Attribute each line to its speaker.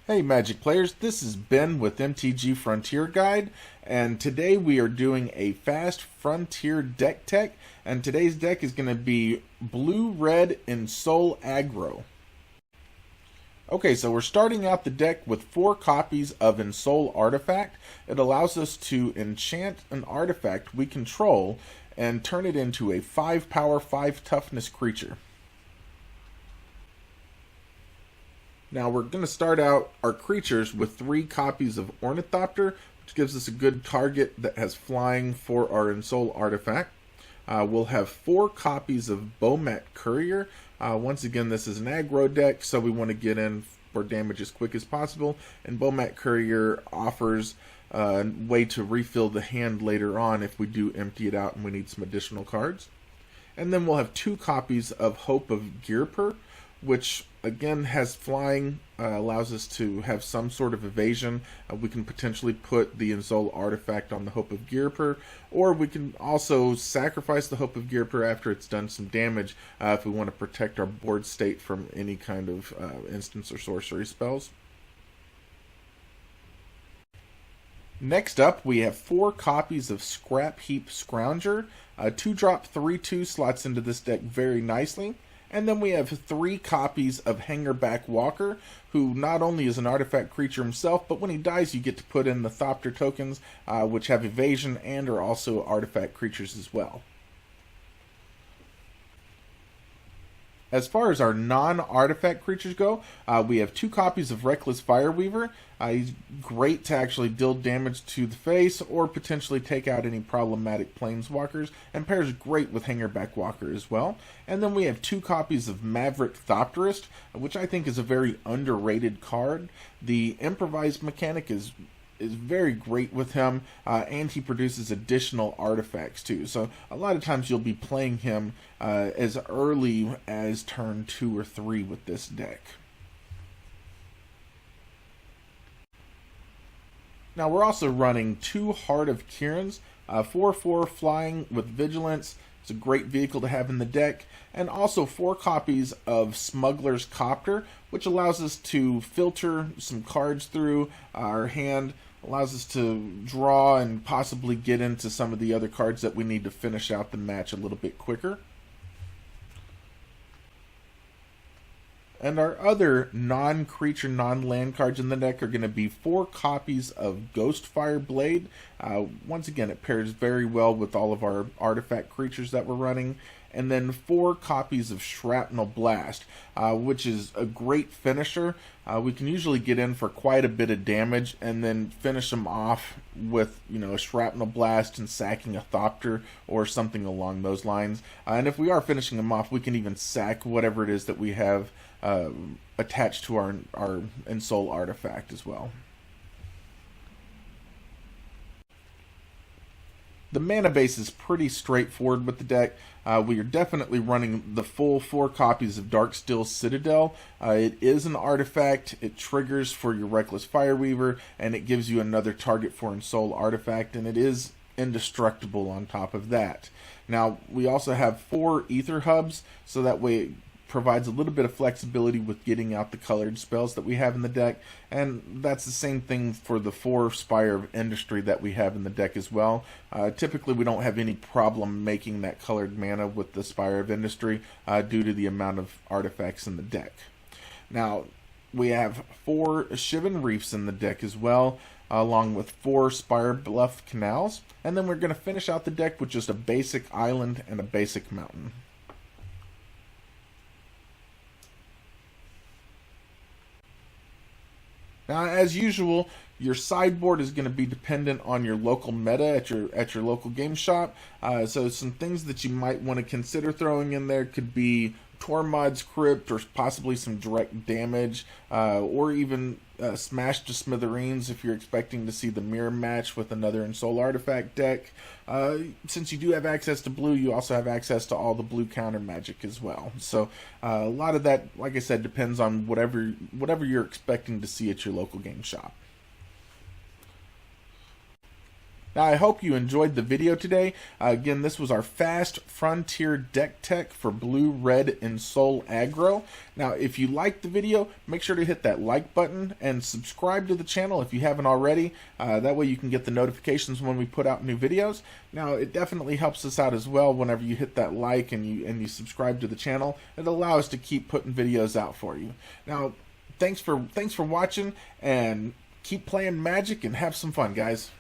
Speaker 1: Hey Magic players, this is Ben with MTG Frontier Guide, and today we are doing a fast frontier deck tech, and today's deck is going to be blue-red Ensoul Aggro. Okay, so we're starting out the deck with 4 copies of Ensoul Artifact. It allows us to enchant an artifact we control and turn it into a 5 power, 5 toughness creature. Now we're going to start out our creatures with 3 copies of Ornithopter, which gives us a good target that has flying for our Ensoul Artifact. We'll have 4 copies of Bomat Courier. Once again, this is an aggro deck, so we want to get in for damage as quick as possible. And Bomat Courier offers a way to refill the hand later on if we do empty it out and we need some additional cards. And then we'll have 2 copies of Hope of Ghirapur, which again has flying, allows us to have some sort of evasion. We can potentially put the Ensoul Artifact on the Hope of Ghirapur, or we can also sacrifice the Hope of Ghirapur after it's done some damage if we want to protect our board state from any kind of instance or sorcery spells. Next up, we have 4 copies of Scrapheap Scrounger. 2-drop 3/2 slots into this deck very nicely. And then we have 3 copies of Hangarback Walker, who not only is an artifact creature himself, but when he dies you get to put in the Thopter tokens, which have evasion and are also artifact creatures as well. As far as our non-artifact creatures go, we have 2 copies of Reckless Fireweaver. He's great to actually deal damage to the face or potentially take out any problematic planeswalkers, and pairs great with Hangarback Walker as well. And then we have 2 copies of Maverick Thopterist, which I think is a very underrated card. The improvised mechanic is very great with him, and he produces additional artifacts too. So a lot of times you'll be playing him as early as turn 2 or 3 with this deck. Now we're also running 2 Heart of Kirans, 4/4 flying with Vigilance. It's a great vehicle to have in the deck, and also 4 copies of Smuggler's Copter, which allows us to filter some cards through our hand, allows us to draw and possibly get into some of the other cards that we need to finish out the match a little bit quicker. And our other non-creature, non-land cards in the deck are going to be 4 copies of Ghostfire Blade. Once again, it pairs very well with all of our artifact creatures that we're running. And then 4 copies of Shrapnel Blast, which is a great finisher. We can usually get in for quite a bit of damage and then finish them off with, a Shrapnel Blast and sacking a Thopter or something along those lines. And if we are finishing them off, we can even sack whatever it is that we have attached to our Ensoul Artifact as well. The mana base is pretty straightforward with the deck. We are definitely running the full 4 copies of Darksteel Citadel. It is an artifact, it triggers for your Reckless Fireweaver, and it gives you another target for Ensoul Artifact, and it is indestructible on top of that. Now, we also have 4 Aether Hubs, so that way it provides a little bit of flexibility with getting out the colored spells that we have in the deck, and that's the same thing for the 4 Spire of Industry that we have in the deck as well. Typically we don't have any problem making that colored mana with the Spire of Industry due to the amount of artifacts in the deck. Now we have 4 Shivan Reefs in the deck as well, along with 4 Spirebluff Canals, and then we're going to finish out the deck with just a basic island and a basic mountain. Now, as usual, your sideboard is going to be dependent on your local meta at your local game shop. So some things that you might want to consider throwing in there could be Tormod's Crypt, or possibly some direct damage, or even Smash to Smithereens if you're expecting to see the mirror match with another Ensoul Artifact deck. Since you do have access to blue, you also have access to all the blue counter magic as well. So a lot of that, like I said, depends on whatever you're expecting to see at your local game shop. Now, I hope you enjoyed the video today. Again, this was our Fast Frontier deck tech for blue-red Ensoul Aggro. Now, if you liked the video, make sure to hit that like button and subscribe to the channel if you haven't already. That way you can get the notifications when we put out new videos. Now, it definitely helps us out as well whenever you hit that like and you subscribe to the channel. It allows us to keep putting videos out for you. Now, thanks for watching, and keep playing Magic and have some fun, guys.